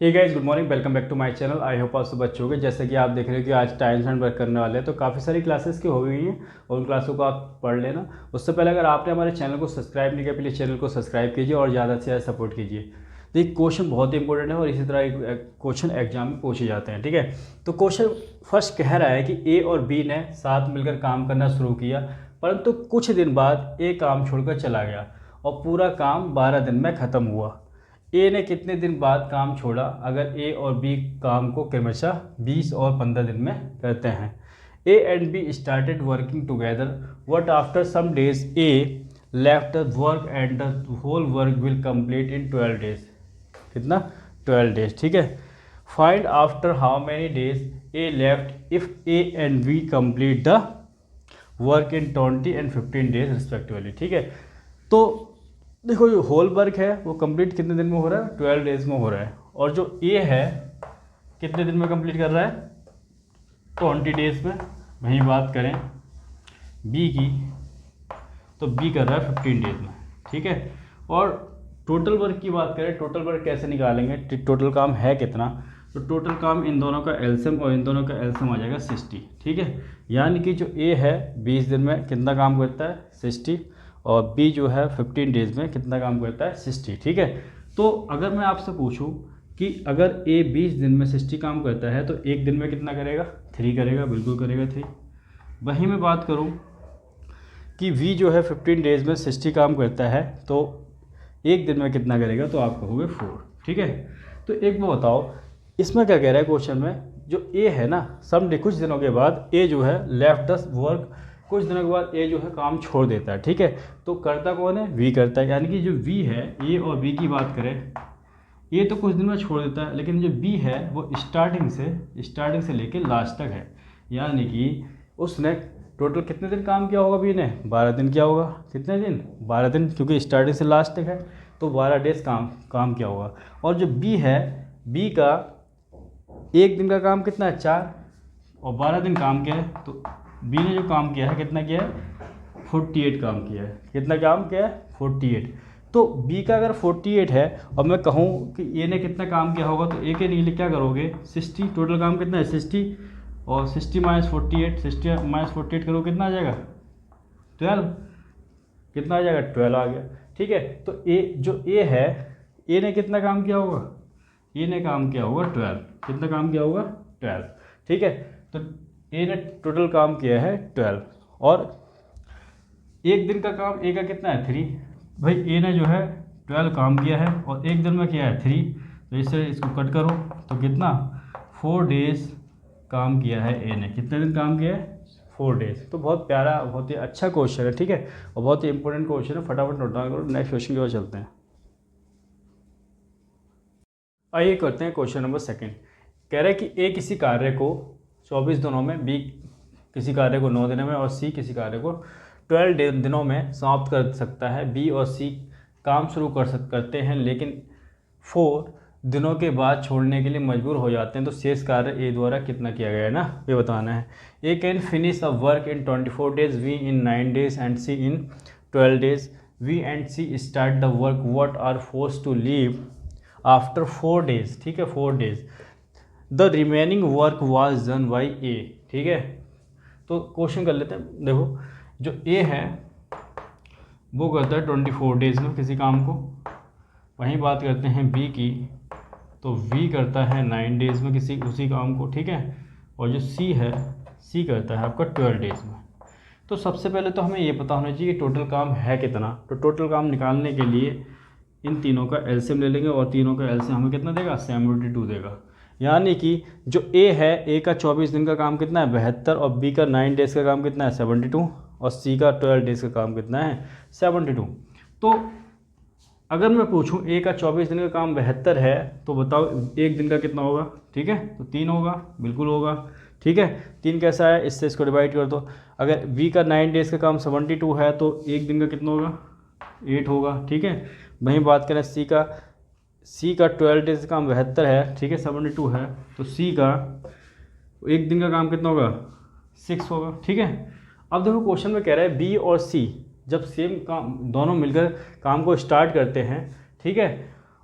Hey guys, good morning, welcome back to my channel. I hope आप सब अच्छे होंगे। जैसे कि आप देख रहे हो कि आज टाइम्स एंड वर्क करने वाले हैं, तो काफ़ी सारी क्लासेस की हो गई हैं और उन क्लासों को आप पढ़ लेना। उससे पहले अगर आपने हमारे चैनल को सब्सक्राइब नहीं किया, प्लीज़ चैनल को सब्सक्राइब कीजिए और ज़्यादा से ज़्यादा सपोर्ट कीजिए। तो ये क्वेश्चन बहुत ही इंपॉर्टेंट है और इसी तरह क्वेश्चन एग्जाम में पूछे जाते हैं, ठीक है। तो क्वेश्चन फर्स्ट कह रहा है कि ए और बी ने साथ मिलकर काम करना शुरू किया, परंतु कुछ दिन बाद ए काम छोड़कर चला गया और पूरा काम 12 दिन में ख़त्म हुआ। ए ने कितने दिन बाद काम छोड़ा अगर ए और बी काम को क्रमशः 20 और 15 दिन में करते हैं। A and B started working together but after some days A left the work and the whole work will complete in 12 days. कितना? 12 डेज, ठीक है। Find after how many days A left if A and B complete the work in 20 and 15 days respectively, ठीक है। तो देखो, जो whole work है वो कंप्लीट कितने दिन में हो रहा है? 12 डेज में हो रहा है। और जो ए है कितने दिन में कंप्लीट कर रहा है? 20 डेज में। वहीं बात करें बी की, तो बी कर रहा है 15 डेज में, ठीक है। और टोटल वर्क की बात करें, टोटल वर्क कैसे निकालेंगे? टोटल काम है कितना? तो टोटल काम इन दोनों का एलसीएम और इन दोनों का एलसीएम आ जाएगा 60, ठीक है। यानी कि जो ए है 20 दिन में कितना काम करता है? 60। और बी जो है 15 डेज में कितना काम करता है? 60, ठीक है। तो अगर मैं आपसे पूछूं कि अगर ए 20 दिन में 60 काम करता है तो एक दिन में कितना करेगा? 3 करेगा, बिल्कुल करेगा 3। वहीं मैं बात करूं कि वी जो है 15 डेज में 60 काम करता है तो एक दिन में कितना करेगा? तो आप कहोगे 4, ठीक है। तो एक बात बताओ, इसमें क्या कह रहा है क्वेश्चन में? जो ए है ना, समडे कुछ दिनों के बाद ए जो है लेफ्ट द वर्क, कुछ दिनों के बाद ए जो है काम छोड़ देता है, ठीक है। तो करता कौन है? वी करता है। यानी कि जो वी है, ए और बी की बात करें, ए तो कुछ दिन में छोड़ देता है, लेकिन जो बी है वो स्टार्टिंग से लेके लास्ट तक है। यानी कि उसने टोटल कितने दिन काम किया होगा? बी ने 12 दिन किया होगा। कितने दिन? 12 दिन, क्योंकि स्टार्टिंग से लास्ट तक है तो 12 डेज काम किया होगा। और जो बी है, बी का एक दिन का काम कितना है? 4। और 12 दिन काम किया है, तो बी ने जो काम किया है कितना किया है? 48 काम किया है। कितना काम किया है? 48। तो बी का अगर 48 है और मैं कहूँ कि ए ने कितना काम किया होगा, तो ए के लिए क्या करोगे? 60। टोटल काम कितना है? 60। और 60 माइनस 48, 60 माइनस 48 करो, कितना आ जाएगा? 12। कितना आ जाएगा? 12 आ गया, ठीक है। तो ए जो ए है, ए ने कितना काम किया होगा? ए ने काम किया होगा 12। कितना काम किया होगा? 12, ठीक है। तो ए ने टोटल काम किया है 12। और एक दिन का काम ए का कितना है? 3। भाई ए ने जो है 12 काम किया है और एक दिन में किया है 3, तो इससे इसको कट करो तो कितना? 4 डेज काम किया है ए ने। कितने दिन काम किया है? 4 डेज। तो बहुत प्यारा, बहुत ही अच्छा क्वेश्चन है, ठीक है। और बहुत ही इंपॉर्टेंट क्वेश्चन है। फटाफट नोट डाउन करो। नेक्स्ट क्वेश्चन की ओर चलते हैं। आइए करते हैं क्वेश्चन नंबर सेकंड। कह रहा है कि ए किसी कार्य को 24 दिनों में, बी किसी कार्य को 9 दिनों में और सी किसी कार्य को 12 दिनों में समाप्त कर सकता है। बी और सी काम शुरू करते हैं लेकिन 4 दिनों के बाद छोड़ने के लिए मजबूर हो जाते हैं। तो शेष कार्य ए द्वारा कितना किया गया है ना, ये बताना है। A can finish a work in 24 days, B in 9 days and C in 12 days. B and C start the work but are force to leave after 4 days, ठीक है, 4 days. The remaining work was done by A, ठीक है। तो question कर लेते हैं। देखो, जो ए है वो करता है 24 डेज में किसी काम को। वहीं बात करते हैं बी की, तो वी करता है 9 डेज में किसी उसी काम को, ठीक है। और जो सी है, सी करता है आपका 12 डेज में। तो सबसे पहले तो हमें ये पता होना चाहिए कि टोटल काम है कितना। तो टोटल काम निकालने के लिए इन तीनों का एलसीएम ले लेंगे और तीनों का एलसीएम हमें कितना देगा? 72 देगा। यानी कि जो ए है, ए का 24 दिन का काम कितना है? 72। और बी का 9 डेज़ का काम कितना है? 72। और सी का 12 डेज़ का काम कितना है? 72। तो अगर मैं पूछूं ए का 24 दिन का काम 72 है, तो बताओ एक दिन का कितना होगा? ठीक है, तो 3 होगा, बिल्कुल होगा, ठीक है। 3 कैसा है? इससे इसको डिवाइड कर दो। अगर बी का 9 डेज़ का काम 72 है तो एक दिन का कितना होगा? 8 होगा, ठीक है। वहीं बात करें सी का 12 डेज का काम 72 है, ठीक है, 72 है, तो सी का एक दिन का काम कितना होगा? 6 होगा, ठीक है। अब देखो क्वेश्चन में कह रहा है बी और सी जब सेम काम दोनों मिलकर काम को स्टार्ट करते हैं, ठीक है,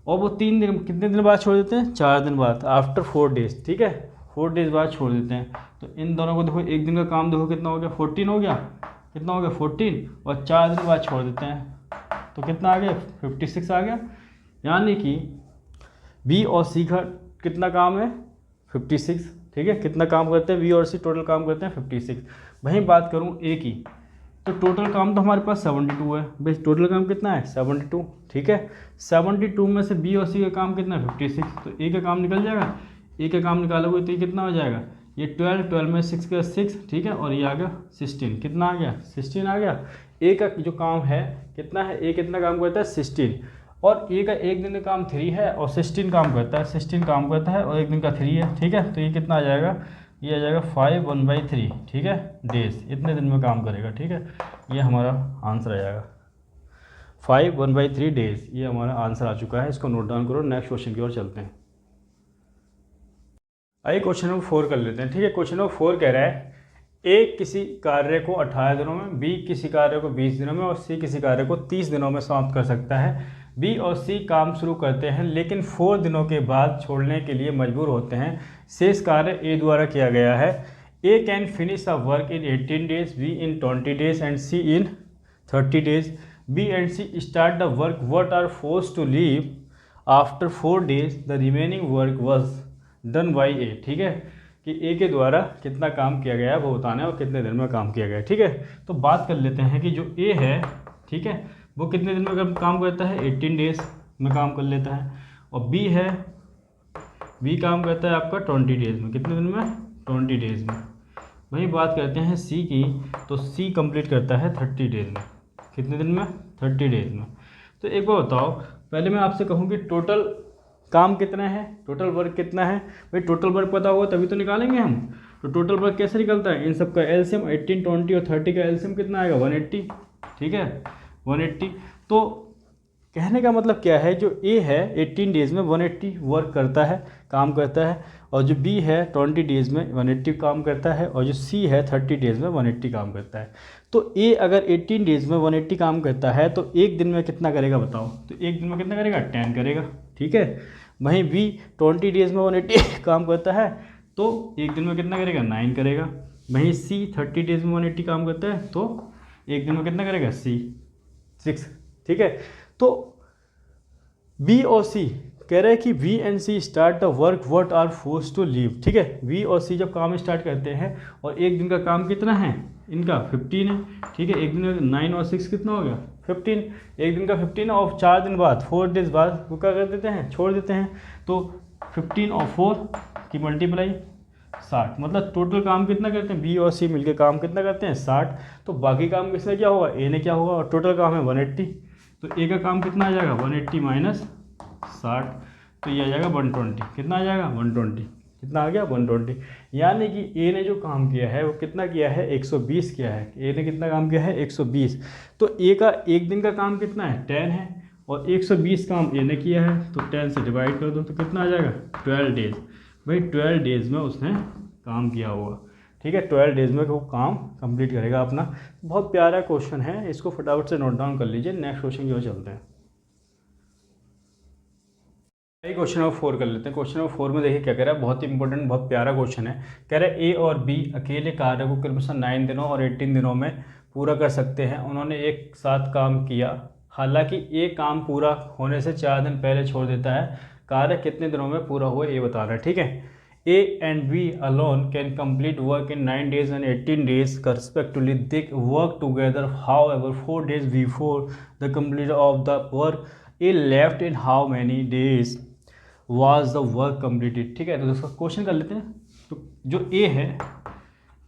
और वो 3 दिन कितने दिन बाद छोड़ देते हैं, 4 दिन बाद, आफ्टर 4 डेज, ठीक है, 4 डेज बाद छोड़ देते हैं। तो इन दोनों को देखो, एक दिन का काम देखो कितना हो गया, 14 हो गया, कितना हो गया 14, और 4 दिन बाद छोड़ देते हैं तो कितना आ गया 56 आ गया। यानी कि बी और सी का कितना काम है 56, ठीक है, कितना काम करते हैं बी और सी, टोटल काम करते हैं 56। वहीं बात करूँ ए की, तो टोटल काम तो हमारे पास 72 है भाई, टोटल काम कितना है 72, ठीक है, 72 में से बी और सी का काम कितना है 56, तो ए का काम निकल जाएगा, ए का काम निकालोगे तो ये कितना हो जाएगा, ये 12 में 6 का 6, ठीक है, और ये आ गया 16, कितना आ गया 16 आ गया। ए का जो काम है कितना है, ए कितना काम करता है 16, और ए का एक दिन का काम 3 है और 16 काम करता है, 16 काम करता है और एक दिन का 3 है, ठीक है, तो ये कितना आ जाएगा, ये आ जाएगा 5 1/3, ठीक है, डेज, इतने दिन में काम करेगा, ठीक है, ये हमारा आंसर आ जाएगा 5 1/3 डेज, ये हमारा आंसर आ चुका है। इसको नोट डाउन करो, नेक्स्ट क्वेश्चन की ओर चलते हैं। आइए क्वेश्चन नंबर 4 कर लेते हैं, ठीक है। क्वेश्चन नंबर 4 कह रहा है ए किसी कार्य को 18 दिनों में, बी किसी कार्य को 20 दिनों में और सी किसी कार्य को 30 दिनों में समाप्त कर सकता है। बी और सी काम शुरू करते हैं लेकिन 4 दिनों के बाद छोड़ने के लिए मजबूर होते हैं। शेष कार्य ए द्वारा किया गया है। A can finish a work in 18 days, B in 20 days and C in 30 days. B and C start the work but are forced to leave after 4 days, the remaining work was done by A, ठीक है, कि ए के द्वारा कितना काम किया गया है वो बताना है और कितने दिन में काम किया गया है, ठीक है। तो बात कर लेते हैं कि जो ए है, ठीक है, वो कितने दिन में काम करता है 18 डेज में काम कर लेता है, और बी है, बी काम करता है आपका 20 डेज में, कितने दिन में 20 डेज में। वही बात करते हैं सी की, तो सी कंप्लीट करता है 30 डेज में, कितने दिन में 30 डेज में। तो एक बार बताओ, पहले मैं आपसे कहूँ कि टोटल काम कितना है, टोटल वर्क कितना है भाई, टोटल वर्क पता होगा तभी तो निकालेंगे हम। तो टोटल वर्क कैसे निकलता है, इन सब का एलसीएम 18 20 और 30 का एलसीएम कितना आएगा 180, ठीक है 180। तो कहने का मतलब क्या है, जो ए है 18 डेज में 180 वर्क करता है, काम करता है, और जो बी है 20 डेज में 180 काम करता है, और जो सी है 30 डेज में 180 काम करता है। तो ए अगर 18 डेज में 180 काम करता है तो एक दिन में कितना करेगा बताओ, तो एक दिन में कितना करेगा 10 करेगा, ठीक है। वहीं बी 20 डेज में 180 काम करता है तो एक दिन में कितना करेगा 9 करेगा। वहीं सी 30 डेज में 180 काम करता है तो एक दिन में कितना करेगा 6, ठीक है। तो बी और सी कह रहे हैं कि B and C start the work what are forced to leave, ठीक है। वी और सी जब काम स्टार्ट करते हैं और एक दिन का काम कितना है इनका 15 है, ठीक है, एक दिन का 9 और 6 कितना हो गया 15, एक दिन का 15 और 4 दिन बाद 4 डेज बाद वो क्या कर देते हैं छोड़ देते हैं। तो 15 और 4 की मल्टीप्लाई 60, मतलब टोटल काम कितना करते हैं बी और सी मिलकर काम कितना करते हैं 60। तो बाकी काम किसने क्या होगा ए ने क्या होगा, और टोटल काम है 180, तो ए का काम कितना आ जाएगा 180 माइनस 60, तो ये आ जाएगा 120, कितना आ जाएगा 120, कितना आ गया 120। यानी कि ए ने जो काम किया है वो कितना किया है 120 किया है, ए ने कितना काम किया है 120। तो ए का एक दिन का काम कितना है 10 है और 120 काम ए ने किया है, तो 10 से डिवाइड कर दो तो कितना आ जाएगा 12 डेज। भाई 12 डेज में उसने काम किया होगा, ठीक है, 12 डेज में वो काम कंप्लीट करेगा अपना। बहुत प्यारा क्वेश्चन है, इसको फटाफट से नोट डाउन कर लीजिए। नेक्स्ट क्वेश्चन की ओर चलते हैं। क्वेश्चन नंबर 4 कर लेते हैं। क्वेश्चन नंबर 4 में देखिए क्या कह रहा है, बहुत ही इंपॉर्टेंट बहुत प्यारा क्वेश्चन है। कह रहा है ए और बी अकेले कार्य को क्रमशः 9 दिनों और 18 दिनों में पूरा कर सकते हैं। उन्होंने एक साथ काम किया, हालांकि ए काम पूरा होने से 4 दिन पहले छोड़ देता है। कार्य कितने दिनों में पूरा हुआ ये बता रहा है, ठीक है। A and B alone can complete work in 9 days and 18 days respectively. They work together, however 4 days before the completion of the work A left in how many days was the work completed, ठीक है। तो इसका question कर लेते हैं। तो जो ए है,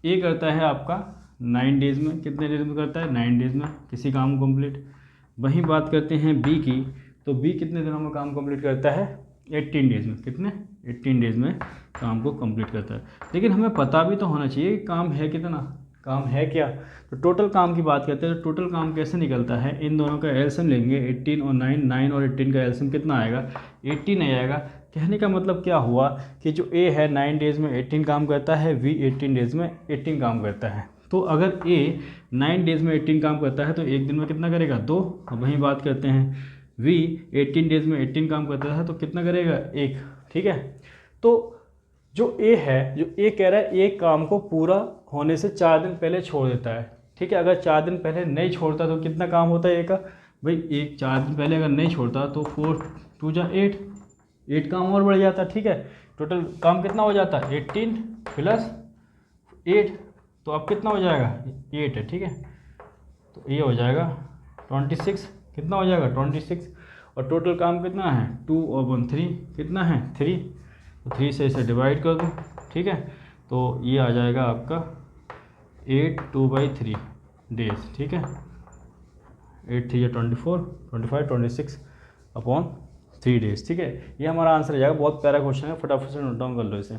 ए करता है आपका 9 डेज में, कितने डेज में करता है 9 डेज में किसी काम को कंप्लीट। वहीं बात करते हैं बी की, तो बी कितने दिनों में काम कंप्लीट करता है 18 डेज में, कितने 18 डेज में काम को कंप्लीट करता है। लेकिन हमें पता भी तो होना चाहिए कि काम है कितना, काम है क्या। तो टोटल काम की बात करते हैं, तो टोटल काम कैसे निकलता है, इन दोनों का एलसीएम लेंगे 18 और 9, 9 और 18 का एलसीएम कितना आएगा 18 आ जाएगा। कहने का मतलब क्या हुआ कि जो ए है 9 डेज में 18 काम करता है, बी 18 डेज में 18 काम करता है। तो अगर ए 9 डेज में 18 काम करता है तो एक दिन में कितना करेगा 2। और वहीं बात करते हैं वी 18 डेज में 18 काम करता है तो कितना करेगा 1, ठीक है। तो जो ए है, जो ए कह रहा है एक काम को पूरा होने से 4 दिन पहले छोड़ देता है, ठीक है। अगर 4 दिन पहले नहीं छोड़ता तो कितना काम होता है ए का, भाई एक 4 दिन पहले अगर नहीं छोड़ता तो 4 2 जा 8 काम और बढ़ जाता, ठीक है। टोटल काम कितना हो जाता है 18 प्लस 8, तो अब कितना हो जाएगा 8 है, ठीक है। तो ये हो जाएगा 26, कितना हो जाएगा 26, और टोटल काम कितना है 2/3 कितना है 3, तो 3 से इसे डिवाइड कर दो, ठीक है। तो ये आ जाएगा आपका 8 2/3 डेज, ठीक है। 8 3 24 25 26/3 डेज, ठीक है। ये हमारा आंसर आ जाएगा। बहुत प्यारा क्वेश्चन है, फटाफट से नोट डाउन कर लो इसे।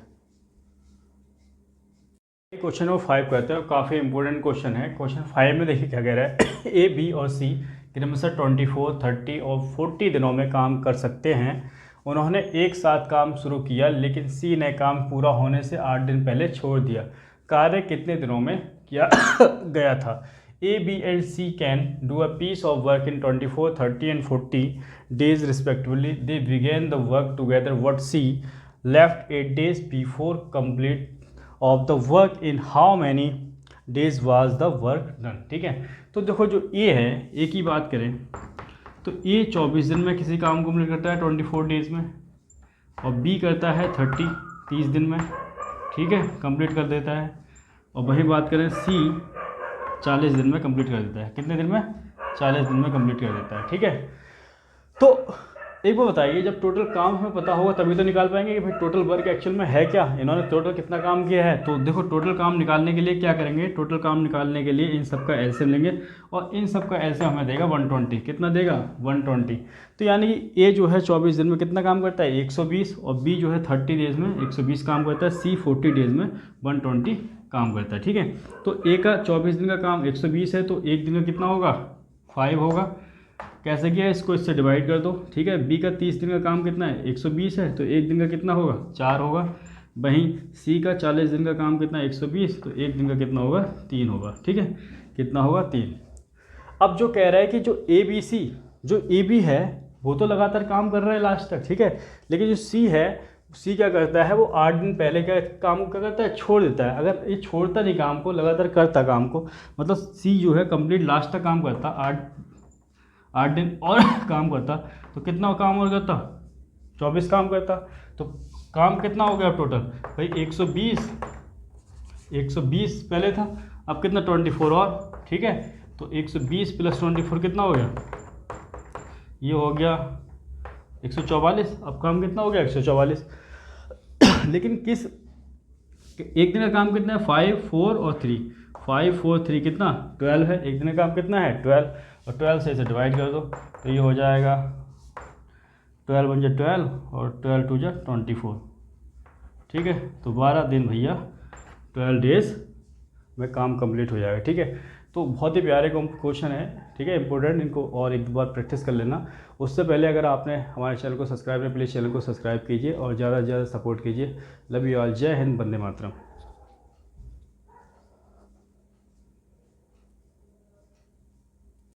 क्वेश्चन नंबर 5 कहते हैं, काफ़ी इंपॉर्टेंट क्वेश्चन है। क्वेश्चन 5 में देखिए क्या कह रहा है, ए बी और सी क्रमशः 24 30 और 40 दिनों में काम कर सकते हैं। उन्होंने एक साथ काम शुरू किया लेकिन सी ने काम पूरा होने से 8 दिन पहले छोड़ दिया। कार्य कितने दिनों में किया गया था? A, B and C can do a piece of work in 24, 30 and 40 days respectively. They began the work together. What C left 8 days before complete of the work. In how many days was the work done? ठीक है। तो देखो जो A है, A की बात करें तो A 24 दिन में किसी काम को कंप्लीट करता है 24 डेज में, और B करता है 30 दिन में, ठीक है, कंप्लीट कर देता है। और वही बात करें C 40 दिन में कंप्लीट कर देता है। कितने दिन में? 40 दिन में कंप्लीट कर देता है, ठीक है। तो एक बार बताइए, जब टोटल काम हमें पता होगा तभी तो निकाल पाएंगे कि भाई टोटल वर्क एक्चुअल में है क्या, इन्होंने टोटल कितना काम किया है। तो देखो टोटल काम निकालने के लिए क्या करेंगे, टोटल काम निकालने के लिए इन सब का एलसीएम लेंगे, और इन सब का एलसीएम हमें देगा 120। कितना देगा 120। तो यानी कि ए जो है 24 दिन में कितना काम करता है 120, और बी जो है 30 डेज में 120 काम करता है, सी 40 डेज में 120 काम करता है, ठीक है। तो ए का 24 दिन का काम 120 है, तो एक दिन का कितना होगा 5 होगा। कैसे किया, इसको इससे डिवाइड कर दो, ठीक है। बी का 30 दिन का काम कितना है 120 है, तो एक दिन का कितना होगा 4 होगा। वहीं सी का 40 दिन का काम कितना है 120, तो एक दिन का कितना होगा 3 होगा, ठीक है। कितना होगा 3। अब जो कह रहा है कि जो ए बी सी, जो ए बी है वो तो लगातार काम कर रहा है लास्ट तक, ठीक है। लेकिन जो सी है, सी क्या करता है, वो 8 दिन पहले क्या काम क्या करता है, छोड़ देता है। अगर ये छोड़ता नहीं काम को, लगातार करता काम को, मतलब सी जो है कंप्लीट लास्ट तक काम करता, 8 दिन और काम करता, तो कितना काम और करता 24 काम करता। तो काम कितना हो गया टोटल भाई 120 पहले था, अब कितना 24 और, ठीक है। तो 120 प्लस 24 कितना हो गया, ये हो गया 144। अब काम कितना हो गया 144। लेकिन किस एक दिन का काम कितना है 5 4 और 3, 5 4 3 कितना 12 है। एक दिन का काम कितना है 12, और 12 से इसे डिवाइड कर दो, तो ये हो जाएगा 12 1 जा 12 और 12 2 जा 24, ठीक है। तो 12 दिन भैया 12 डेज में काम कंप्लीट हो जाएगा, ठीक है। तो बहुत ही प्यारे क्वेश्चन है, ठीक है, इंपॉर्टेंट। इनको और एक बार प्रैक्टिस कर लेना। उससे पहले अगर आपने हमारे चैनल को सब्सक्राइब नहीं, प्लीज़ चैनल को सब्सक्राइब कीजिए और ज़्यादा से ज़्यादा सपोर्ट कीजिए। Love you all. जय हिंद, वंदे मातरम।